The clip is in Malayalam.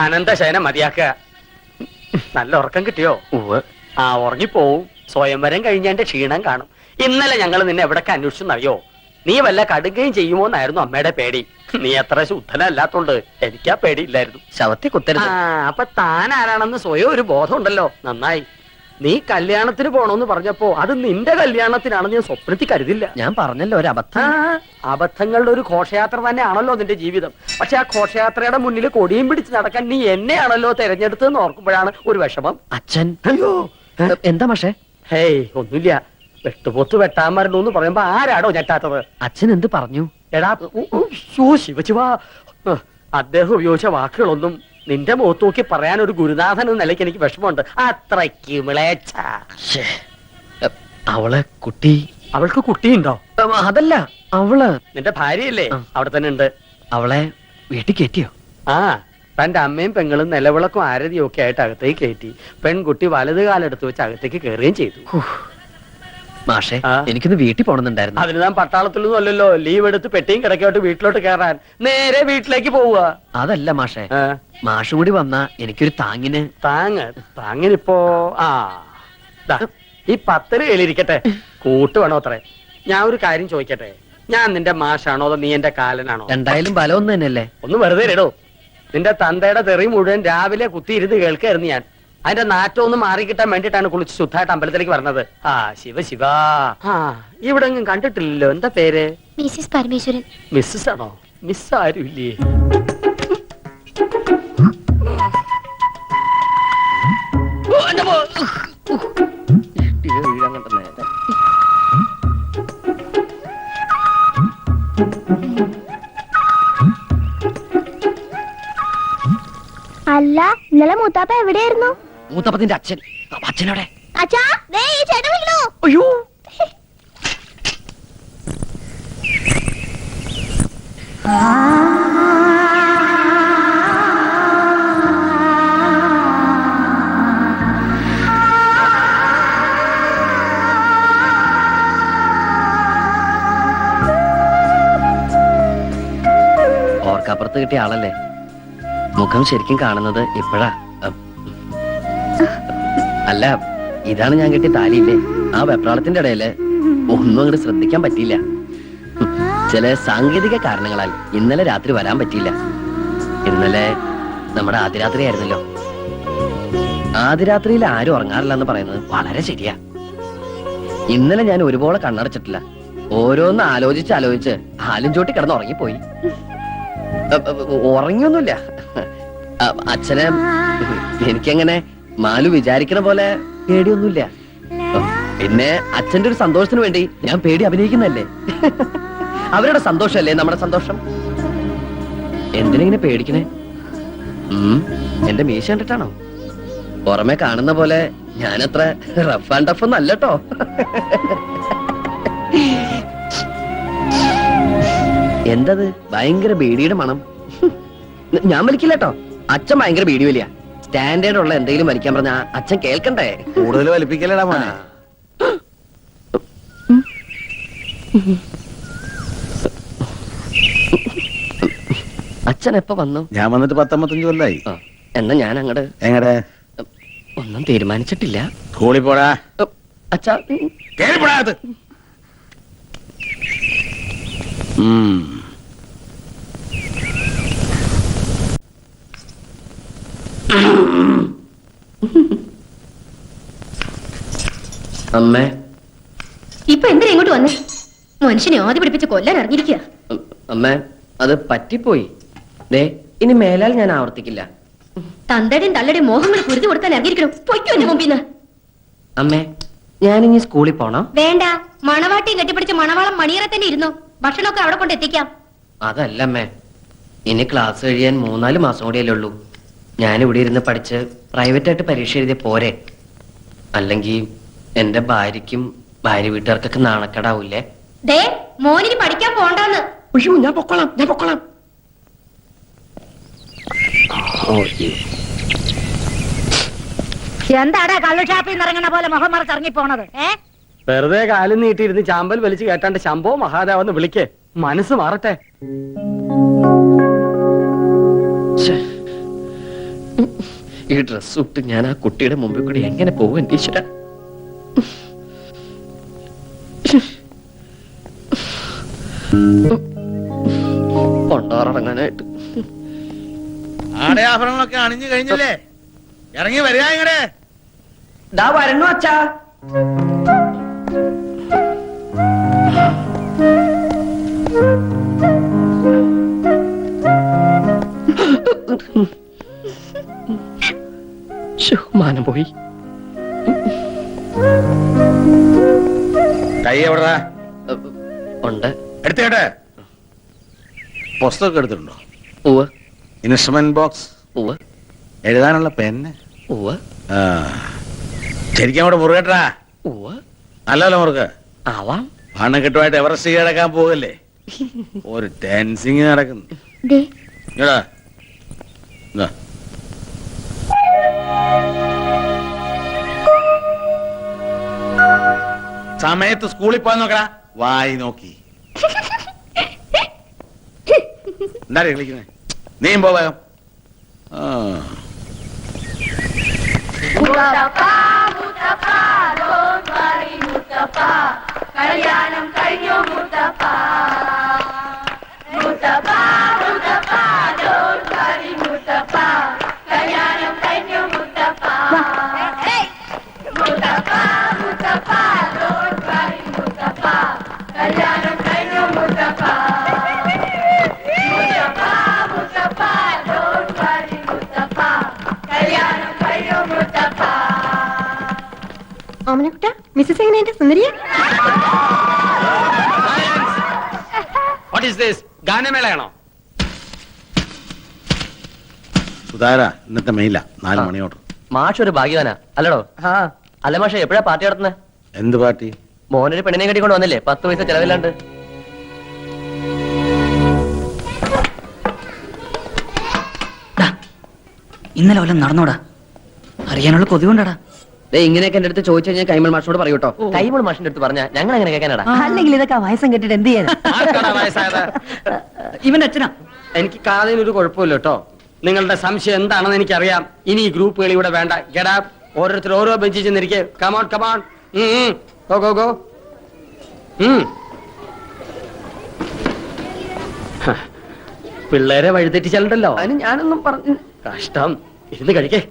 അനന്തശയനം മതിയാക്കുക. നല്ല ഉറക്കം കിട്ടിയോ? ആ ഉറങ്ങിപ്പോവും. സ്വയംവരം കഴിഞ്ഞതിന്റെ ക്ഷീണം കാണും. ഇന്നലെ ഞങ്ങൾ നിന്നെ എവിടൊക്കെ അന്വേഷിച്ചെന്നറിയോ? നീ വല്ല കടുകയും ചെയ്യുമോന്നായിരുന്നു അമ്മയുടെ പേടി. നീ അത്ര ശുദ്ധനല്ലാത്തോണ്ട് എനിക്കാ പേടിയില്ലായിരുന്നു. ശവത്തെ കുത്തരുത്. അപ്പൊ താൻ ആരാണെന്ന് സ്വയം ഒരു ബോധം ഉണ്ടല്ലോ. നന്നായി. നീ കല്യാണത്തിന് പോണോന്ന് പറഞ്ഞപ്പോ അത് നിന്റെ കല്യാണത്തിനാണെന്ന് ഞാൻ സ്വപ്നത്തിൽ കരുതില്ല. ഞാൻ പറഞ്ഞല്ലോ ഒരു അബദ്ധം. അബദ്ധങ്ങളുടെ ഒരു ഘോഷയാത്ര തന്നെയാണല്ലോ നിന്റെ ജീവിതം. പക്ഷെ ആ ഘോഷയാത്രയുടെ മുന്നിൽ കൊടിയും പിടിച്ച് നടക്കാൻ നീ എന്നെയാണല്ലോ തെരഞ്ഞെടുത്തെന്ന് ഓർക്കുമ്പോഴാണ് ഒരു വിഷമം. അച്ഛൻ അയ്യോ എന്താ പക്ഷേ? ഹേയ് ഒന്നുമില്ല. വെട്ടുപോത്ത് വെട്ടാൻ മരണു എന്ന് പറയുമ്പോ ആരാടോ ഞെട്ടാത്തത്? അച്ഛൻ എന്ത് പറഞ്ഞു? എടാ ശിവശിവാ, അദ്ദേഹം ഉപയോഗിച്ച വാക്കുകളൊന്നും നിന്റെ മുഖത്ത് നോക്കി പറയാൻ ഒരു ഗുരുനാഥൻ എന്ന നിലയ്ക്ക് എനിക്ക് വിഷമമുണ്ട്. അത്രയ്ക്ക് വിളേച്ച. അവളെ കുട്ടി. അവൾക്ക് കുട്ടിയുണ്ടോ? അതല്ല, അവള് നിന്റെ ഭാര്യയല്ലേ? അവിടെ തന്നെ ഉണ്ട്. അവളെ വീട്ടിൽ കയറ്റിയോ? ആ, തന്റെ അമ്മയും പെങ്ങളും നിലവിളക്കും ആരതിയും ഒക്കെ ആയിട്ട് അകത്തേക്ക് കയറ്റി. പെൺകുട്ടി വലത് കാലെടുത്ത് വെച്ച് അകത്തേക്ക് കയറുകയും ചെയ്തു. മാഷേ, എനിക്കൊന്ന് വീട്ടിൽ പോണെന്നുണ്ടായിരുന്നു. അതിന് താൻ പട്ടാളത്തിലൊന്നും അല്ലല്ലോ. ലീവ് എടുത്ത് പെട്ടിയും കിടക്കോട്ട് വീട്ടിലോട്ട് കയറാൻ നേരെ വീട്ടിലേക്ക് പോവുക. അതല്ല മാഷേ, മാഷും കൂടി വന്നാ എനിക്കൊരു താങ്ങിന്. താങ്ങിനിപ്പോ ഈ 10 കയ്യിലിരിക്കട്ടെ. കൂട്ട് വേണോ അത്രേ? ഞാൻ ഒരു കാര്യം ചോദിക്കട്ടെ. ഞാൻ നിന്റെ മാഷാണോ അതോ നീ എന്റെ കാലനാണോ? എന്തായാലും ബലം ഒന്ന് തന്നെയല്ലേ. ഒന്ന് വെറുതെ ഇടോ. നിന്റെ തന്തയുടെ തെറി മുഴുവൻ രാവിലെ കുത്തിയിരുന്ന് കേൾക്കായിരുന്നു ഞാൻ. അതിന്റെ നാറ്റം ഒന്ന് മാറിക്കിട്ടാൻ വേണ്ടിട്ടാണ് കുളിച്ച് ശുദ്ധമായിട്ട് അമ്പലത്തിലേക്ക് പറഞ്ഞത്. ശിവ ഇവിടെ എങ്ങും കണ്ടിട്ടില്ലല്ലോ. എന്താ പേര്? മിസ്സിസ് പരമേശ്വരൻ. മിസ്സസ് ആണോ? മിസ് ആരുമില്ലേ? അല്ല, ഇന്നലെ മൂത്താപ്പ എവിടെയായിരുന്നു? മൂത്തപ്പത്തിന്റെ അച്ഛൻ. അച്ഛനോടെ അച്ഛാ, ദേ ഈ ചേട്ടൻ വിളിക്കണോ? അയ്യോ, ഓർക്കപ്പുറത്ത് കിട്ടിയ ആളല്ലേ. മുഖം ശരിക്കും കാണുന്നത് ഇപ്പോഴാ. അല്ല, ഇതാണ് ഞാൻ കെട്ടിയ താലിയില്ലേ. ആ വെപ്രാളത്തിന്റെ ഇടയില് ഒന്നും അങ്ങോട്ട് ശ്രദ്ധിക്കാൻ പറ്റിയില്ല. ചില സാങ്കേതിക കാരണങ്ങളാൽ ഇന്നലെ രാത്രി വരാൻ പറ്റിയില്ല. ഇന്നലെ നമ്മുടെ ആദ്യരാത്രി ആയിരുന്നല്ലോ. ആദ്യരാത്രിയിൽ ആരും ഉറങ്ങാറില്ല എന്ന് പറയുന്നത് വളരെ ശരിയാ. ഇന്നലെ ഞാൻ ഒരുപോലെ കണ്ണടച്ചിട്ടില്ല. ഓരോന്ന് ആലോചിച്ച് ഹാലും ചോട്ടി കിടന്ന് ഉറങ്ങിപ്പോയി. ഉറങ്ങിയൊന്നുമില്ല. അച്ഛനെ എനിക്കങ്ങനെ മാലു വിചാരിക്കണ പോലെ പേടിയൊന്നുമില്ല. പിന്നെ അച്ഛന്റെ ഒരു സന്തോഷത്തിന് വേണ്ടി ഞാൻ പേടി അഭിനയിക്കുന്നല്ലേ. അവരുടെ സന്തോഷല്ലേ നമ്മുടെ സന്തോഷം. എന്തിനെങ്ങനെ പേടിക്കണേ? എന്റെ മീശ കണ്ടിട്ടാണോ? പുറമെ കാണുന്ന പോലെ ഞാനത്ര റഫ് ആൻഡ് ടഫ് ഒന്നും അല്ലട്ടോ. എന്തത് ഭയങ്കര ബീഡിയുടെ മണം? ഞാൻ വലിക്കില്ലട്ടോ. അച്ഛൻ ഭയങ്കര ബീഡി വലിയ. സ്റ്റാൻഡേർഡ് ഉള്ള എന്തെങ്കിലും വലിക്കാൻ പറഞ്ഞ അച്ഛൻ കേൾക്കണ്ടേ? കൂടുതൽ വലിപ്പിക്കലടാ മോനെ. അച്ഛൻ എപ്പോ വന്നു? ഞാൻ വന്നിട്ട് 10-15 കൊല്ലായി. എന്നാ ഞാൻ അങ്ങട്. എങ്ങടെ? ഒന്നും തീരുമാനിച്ചിട്ടില്ല. സ്കൂളിൽ പോടാ. അച്ഛാ കേറിപ്പോടാ. അമ്മേ, ഇപ്പൊ എന്തിനാ ഇങ്ങോട്ട് വന്നേ? മനുഷ്യനെ ആദ്യം പിടിപ്പിച്ച് കൊല്ലാൻ ഇറങ്ങിയിരിക്കുക. അമ്മേ, അത് പറ്റിപ്പോയി. ദേ, ഇനി മേലാൽ ഞാൻ ആവർത്തിക്കില്ല. തന്തയുടെയും തള്ളയുടെയും മോഹങ്ങൾ കുരുതി കൊടുക്കാൻ ഇറങ്ങിയിരിക്കണം. പൊയ്ക്കോ എന്റെ മുമ്പിന്ന്. അമ്മേ, ഞാനിനി സ്കൂളിൽ പോണം. വേണ്ട, മണവാട്ടിയും കെട്ടിപ്പിടിച്ച മണവാളം മണിയറ തന്നെ ഇരുന്നോ. ഭക്ഷണമൊക്കെ അവിടെ കൊണ്ട് എത്തിക്കാം. അതല്ല അമ്മേ, ഇനി ക്ലാസ് കഴിയാൻ 3-4 മാസം കൂടിയല്ലേ ഉള്ളൂ. ഞാനിവിടെ ഇരുന്ന് പഠിച്ച് പ്രൈവറ്റായിട്ട് പരീക്ഷ എഴുതിയ പോരെ? അല്ലെങ്കിൽ എന്റെ ഭാര്യയ്ക്കും ഭാര്യ വീട്ടുകാർക്കൊക്കെ നാണക്കേടാവൂലേ? ദേ, മോനിന് പഠിക്കാൻ പോണ്ടെന്ന്. ഞാൻ പൊക്കോളാം. എന്താടാ കള്ളുഷാപ്പിൽ നിന്ന് ഇറങ്ങണ പോലെ മുഖം മറച്ചിറങ്ങി പോണത്? വെറുതെ കാലും നീട്ടിയിരുന്ന് ചാമ്പൽ വലിച്ചു കേട്ടാണ്ട് ശംഭോ മഹാദേവെന്ന് വിളിക്കേ. മനസ്സ് മാറട്ടെ. ഈ ഡ്രസ് ഇട്ട് ഞാൻ ആ കുട്ടിയുടെ മുമ്പിൽ കൂടി എങ്ങനെ പോകും എന്റെ ഈശ്വര? കൊണ്ടാറടങ്ങാനായിട്ട് ആടയാഭരണങ്ങളൊക്കെ അണിഞ്ഞു കഴിഞ്ഞില്ലേ? ഇറങ്ങി വരിക ഇങ്ങടെ. ദാ വരണു അച്ഛാ. മാനം പോയി. കൈ എവിടാ? ഉണ്ട്. എടുത്തേട്ടെ. പുസ്തകം എടുത്തിട്ടുണ്ടോ? ഉവ്വ് ഇൻസ്ട്രുമെന്റ് ബോക്സ്, ഉവ്വ് എഴുതാനുള്ള പെന്ന്. ഉവ്വ് ആ, ശരിക്കും അവിടെ മുറുകട്ടാ. ഉവ്വ്. നല്ലല്ലോ മുറുക. ആവാം. പണക്കെട്ടുമായിട്ട് എവറസ്റ്റ് കീഴടക്കാൻ പോകല്ലേ? ഒരു ടെൻസിങ് നടക്കുന്നു. ഇങ്ങടാ. ഇതാ. സമയത്ത് സ്കൂളിൽ പോയി നോക്കടാ. വായി നോക്കി എന്താ കളിക്കുന്നത്? നീയും പോ വേഗം. ആ, ഓമനക്കുട്ട, മിസ്സസ് എങ്ങനെയുണ്ട്? സുന്ദരിയ? What is this? ഗാനമേളയാണോ? സുധാര ഇന്നത്തെ മെയില 4 മണിയോട്. മാഷ് ഒരു ഭാഗ്യവാനാ അല്ലടോ? അല്ല മാഷ, എപ്പോഴാ പാർട്ടി നടത്തുന്നത്? എന്ത് പാർട്ടി? മോനൊരു പെണ്ണിനെ കെട്ടിക്കൊണ്ട് വന്നില്ലേ? 10 പൈസ ചെലവില്ലാണ്ട്. ഇന്നലെ വല്ലതും നടന്നോടാ? അറിയാനുള്ള കൊതി കൊണ്ടാടാ. ഇങ്ങനെയൊക്കെ എന്റെ അടുത്ത് ചോദിച്ചു കഴിഞ്ഞാൽ കൈമൾ മാഷിനോട് പറയൂട്ടോ. കൈമൾ മാഷിന്റെ അടുത്ത് പറഞ്ഞാ ഞങ്ങൾ അങ്ങനെ കേൾക്കാനടാ. അല്ലെങ്കിൽ ഇതൊക്കെ വയസ്സം കെട്ടിട്ട് എന്ത് ചെയ്യാനാ? ആർക്കാടാ വയസ്സായത്? ഇവന്റെ അച്ഛനാ. എനിക്ക് കാതിനൊരു കുഴപ്പമില്ല കേട്ടോ. നിങ്ങളുടെ സംശയം എന്താണെന്ന് എനിക്കറിയാം. ഇനി ഈ ഗ്രൂപ്പുകൾ ഇവിടെ വേണ്ട. Get up. ഓരോരുത്തർ ഓരോ ബെഞ്ചിൽ ചെന്നിരിക്കെ. Come on come on. Go go go. പിള്ളേരെ വഴിതെറ്റിച്ചാലുണ്ടല്ലോ. അതിന് ഞാനൊന്നും പറഞ്ഞു. കഷ്ടം. ഇരുന്ന് കഴിക്കേ.